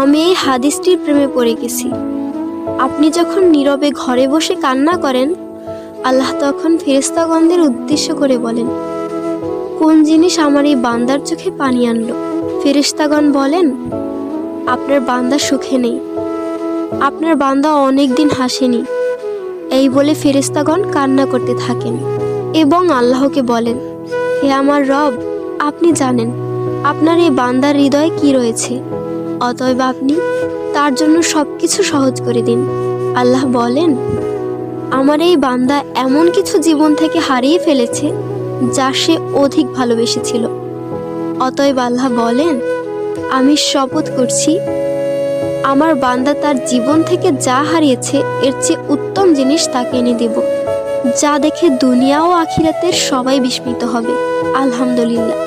আমি এই হাদিসটির প্রেমে পড়ে গেছি। আপনি যখন নীরবে ঘরে বসে কান্না করেন, আল্লাহ তখন ফেরেশতাগণদের উদ্দেশ্য করে বলেন, কোন জিনিস আমার এই বান্দার চোখে পানি আনলো? ফেরেশতাগণ বলেন, আপনার বান্দা সুখে নেই, আপনার বান্দা অনেক দিন হাসেনি। এই বলে ফেরেশতাগণ কান্না করতে থাকেন এবং আল্লাহকে বলেন, হে আমার রব, আপনি জানেন আপনার এই বান্দার হৃদয়ে কি রয়েছে, অতএব আপনি তার জন্য সবকিছু সহজ করে দিন। আল্লাহ বলেন, আমার এই বান্দা এমন কিছু জীবন থেকে হারিয়ে ফেলেছে যা সে অধিক ভালোবেসেছিল। অতএব আল্লাহ বলেন, আমি শপথ করছি, আমার বান্দা তার জীবন থেকে যা হারিয়েছে এর চেয়ে উত্তম জিনিস তাকে এনে দেব, যা দেখে দুনিয়া ও আখিরাতের সবাই বিস্মিত হবে। আলহামদুলিল্লাহ।